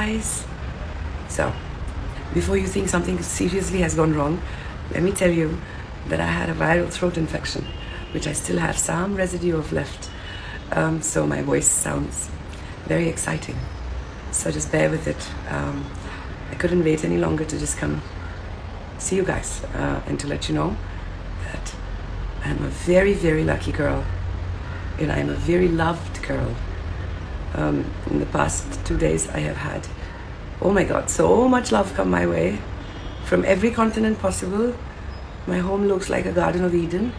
guys. So, before you think something seriously has gone wrong, let me tell you that I had a viral throat infection, which I still have some residue of left. So my voice sounds very exciting. So just bear with it. I couldn't wait any longer to just come see you guys and to let you know that I'm a very, very lucky girl. And I'm a very loved girl. In the past 2 days I have had, oh my God, so much love come my way from every continent possible. My home looks like a Garden of Eden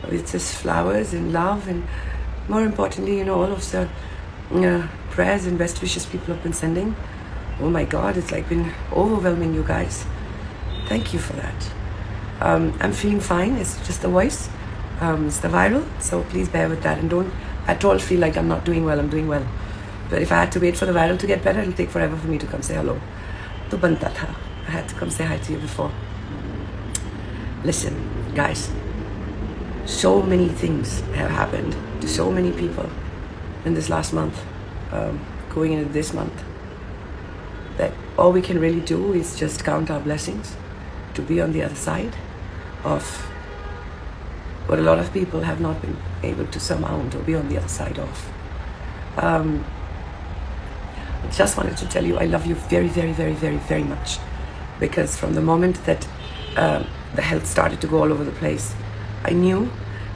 with just flowers and love, and more importantly, all of the prayers and best wishes people have been sending. Oh my God, it's like been overwhelming, you guys. Thank you for that. I'm feeling fine. It's just the voice. It's the viral, so please bear with that and don't at all feel like I'm not doing well. I'm doing well. But if I had to wait for the viral to get better, it'll take forever for me to come say hello. To banta tha. I had to come say hi to you before. Listen, guys, so many things have happened to so many people in this last month, going into this month, that all we can really do is just count our blessings to be on the other side of what a lot of people have not been able to surmount or be on the other side of. I just wanted to tell you I love you very, very, very, very, very much, because from the moment that the health started to go all over the place, I knew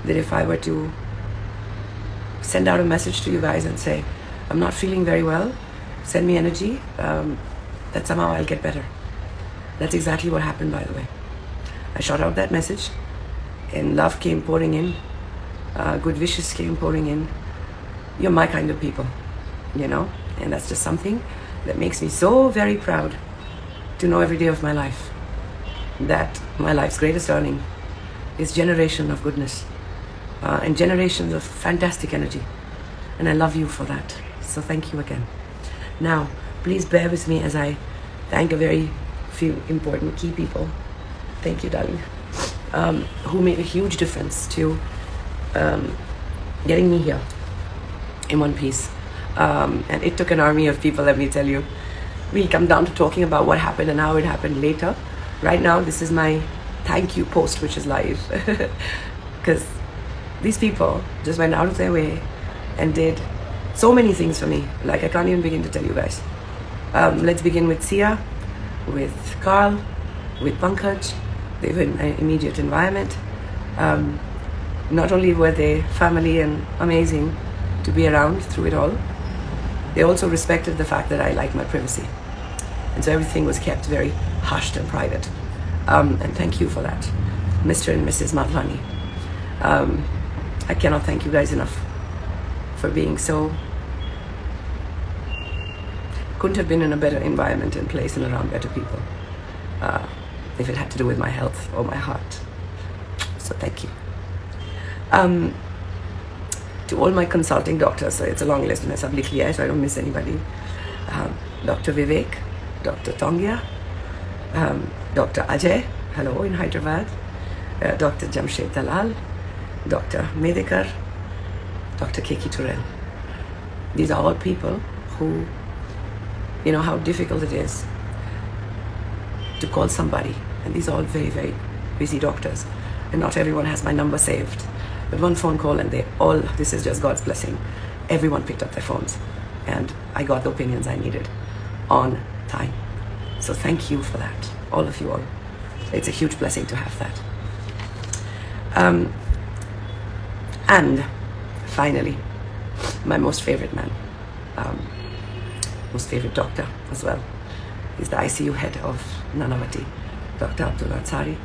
that if I were to send out a message to you guys and say, I'm not feeling very well, send me energy, that somehow I'll get better. That's exactly what happened, by the way. I shot out that message and love came pouring in, good wishes came pouring in. You're my kind of people, and that's just something that makes me so very proud to know every day of my life that my life's greatest earning is generation of goodness and generations of fantastic energy, and I love you for that. So thank you again. Now please bear with me as I thank a very few important key people. Thank you, darling, who made a huge difference to getting me here in one piece. And it took an army of people, let me tell you. We'll come down to talking about what happened and how it happened later. Right now, this is my thank you post, which is live. Because these people just went out of their way and did so many things for me. Like, I can't even begin to tell you guys. Let's begin with Sia, with Carl, with Pankaj. They were in my immediate environment. Not only were they family and amazing to be around through it all, they also respected the fact that I like my privacy. And so everything was kept very hushed and private. And thank you for that, Mr. and Mrs. Madhwani. I cannot thank you guys enough for being so... Couldn't have been in a better environment and place and around better people if it had to do with my health or my heart. So thank you. To all my consulting doctors, so it's a long list, and so I don't miss anybody. Dr. Vivek, Dr. Tongya, Dr. Ajay, hello in Hyderabad, Dr. Jamshed Dalal, Dr. Medekar, Dr. Keki Turel. These are all people who, how difficult it is to call somebody, and these are all very, very busy doctors, and not everyone has my number saved. But one phone call and this is just God's blessing. Everyone picked up their phones and I got the opinions I needed on time. So thank you for that, all of you all. It's a huge blessing to have that. And finally, my most favorite man, most favorite doctor as well, is the ICU head of Nanavati, Dr. Abdul Ansari.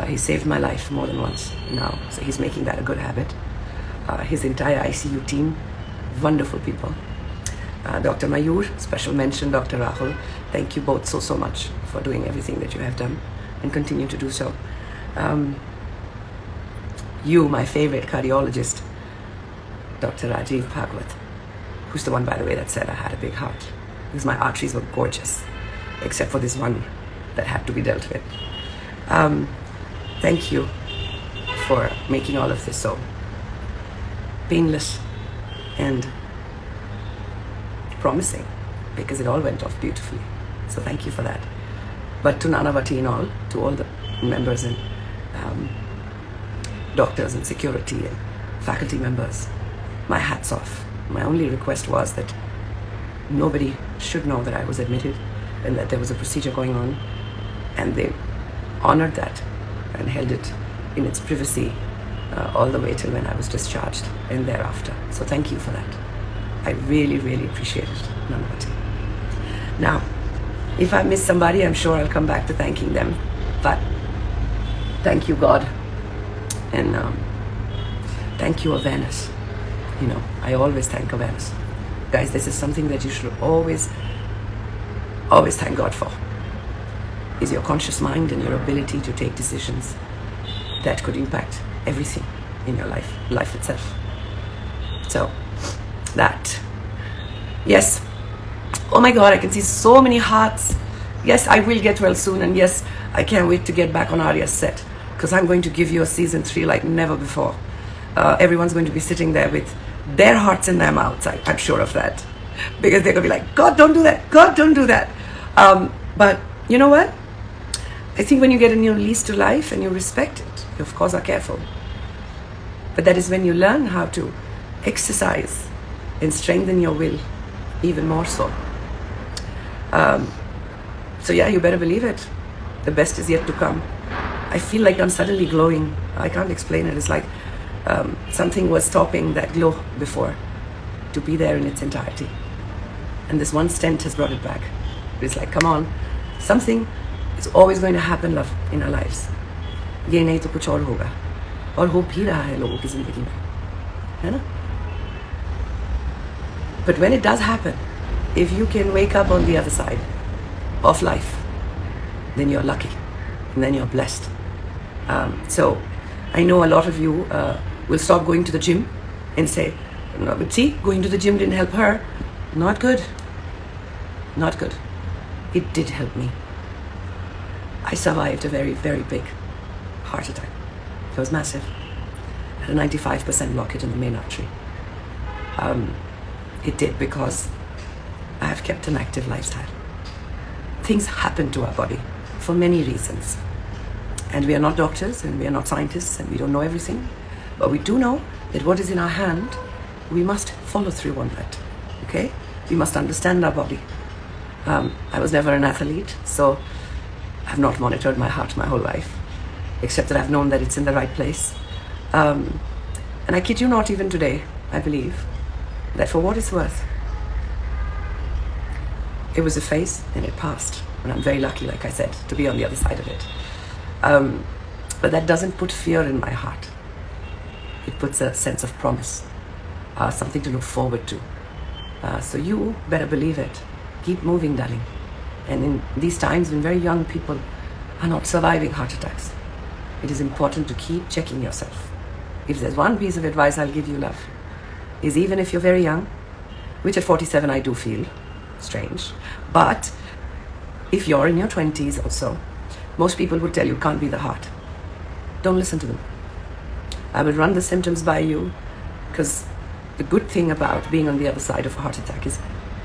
He saved my life more than once now, so he's making that a good habit. His entire ICU team, wonderful people. Dr. Mayur, special mention, Dr. Rahul, thank you both so much for doing everything that you have done and continue to do so. You, my favorite cardiologist, Dr. Rajiv Bhagwat, who's the one, by the way, that said I had a big heart, because my arteries were gorgeous, except for this one that had to be dealt with. Thank you for making all of this so painless and promising. because it all went off beautifully. So thank you for that. But to Nanavati and all, to all the members and doctors and security and faculty members, my hat's off. My only request was that nobody should know that I was admitted and that there was a procedure going on, and they honored that and held it in its privacy all the way till when I was discharged and thereafter. So thank you for that. I really, really appreciate it, Nanavati. Now, if I miss somebody, I'm sure I'll come back to thanking them. But thank you, God. And thank you, awareness. You know, I always thank awareness. Guys, this is something that you should always thank God for. Is your conscious mind and your ability to take decisions that could impact everything in your life itself. So, that. Yes. Oh my God, I can see so many hearts. Yes, I will get well soon, and yes, I can't wait to get back on Arya's set, because I'm going to give you a season 3 like never before. Everyone's going to be sitting there with their hearts in their mouths, I'm sure of that, because they're going to be like, God, don't do that, God, don't do that. But you know what? I think when you get a new lease to life and you respect it, you of course are careful. But that is when you learn how to exercise and strengthen your will even more so. So yeah, you better believe it. The best is yet to come. I feel like I'm suddenly glowing. I can't explain it. It's like something was stopping that glow before to be there in its entirety. And this one stent has brought it back. It's like, come on, something is always going to happen, love, in our lives. ये नहीं तो कुछ और होगा, और हो भी रहा है लोगों की जिंदगी में, है ना? But when it does happen, if you can wake up on the other side of life, then you're lucky, and then you're blessed. So I know a lot of you will stop going to the gym and say, no, but see, going to the gym didn't help her. Not good. Not good. It did help me. I survived a very, very big heart attack. It was massive. I had a 95% blockage in the main artery. It did because I have kept an active lifestyle. Things happen to our body for many reasons. And we are not doctors and we are not scientists and we don't know everything. But we do know that what is in our hand, we must follow through on that. Okay? We must understand our body. I was never an athlete, so I've not monitored my heart my whole life, except that I've known that it's in the right place. And I kid you not, even today, I believe that for what it's worth, it was a phase and it passed. And I'm very lucky, like I said, to be on the other side of it. But that doesn't put fear in my heart. It puts a sense of promise, something to look forward to. So you better believe it. Keep moving, darling. And in these times when very young people are not surviving heart attacks, it is important to keep checking yourself. If there's one piece of advice I'll give you, love, is even if you're very young, which at 47 I do feel strange, but if you're in your 20s or so, most people would tell you can't be the heart. Don't listen to them. I will run the symptoms by you, because the good thing about being on the other side of a heart attack is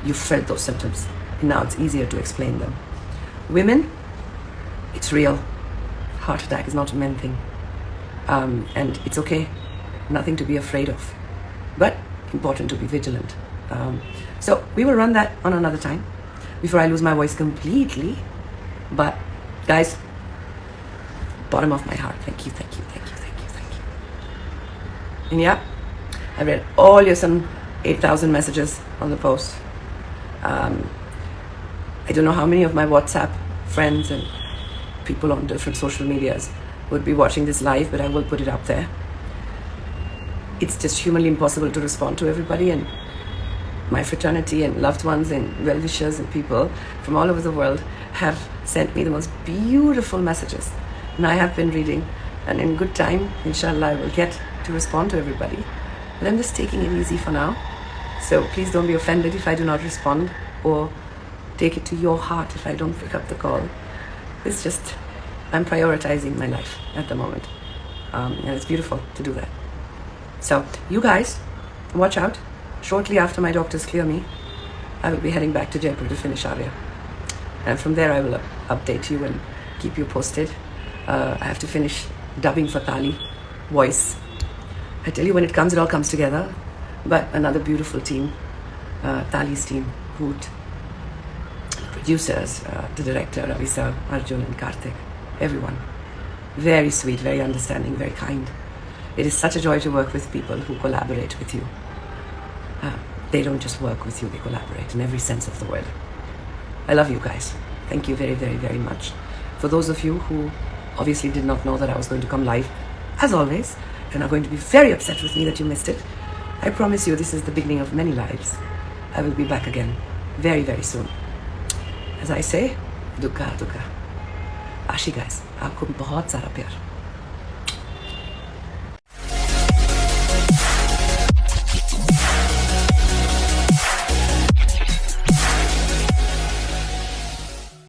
you felt those symptoms, and now it's easier to explain them. Women, it's real. Heart attack is not a men thing. And it's okay. Nothing to be afraid of. But important to be vigilant. So we will run that on another time before I lose my voice completely. But guys, bottom of my heart, thank you, thank you, thank you, thank you, thank you. And yeah, I read all your some 8,000 messages on the post. I don't know how many of my WhatsApp friends and people on different social medias would be watching this live, but I will put it up there. It's just humanly impossible to respond to everybody, and my fraternity and loved ones and well-wishers and people from all over the world have sent me the most beautiful messages, and I have been reading, and in good time, inshallah, I will get to respond to everybody. But I'm just taking it easy for now, so please don't be offended if I do not respond, or take it to your heart if I don't pick up the call. It's just, I'm prioritizing my life at the moment, and it's beautiful to do that. So you guys, watch out. Shortly after my doctors clear me, I will be heading back to Jaipur to finish Arya. And from there I will update you and keep you posted. I have to finish dubbing for Tali, voice. I tell you, when it all comes together. But another beautiful team, Tali's team, Hoot, producers, the director, Ravisa, Arjun and Karthik, everyone. Very sweet, very understanding, very kind. It is such a joy to work with people who collaborate with you. They don't just work with you, they collaborate in every sense of the word. I love you guys. Thank you very, very, very much. For those of you who obviously did not know that I was going to come live, as always, and are going to be very upset with me that you missed it, I promise you this is the beginning of many lives. I will be back again very, very soon. As I say, Dukha, Dukha. Ashi guys, आपको भी बहुत सारा प्यार.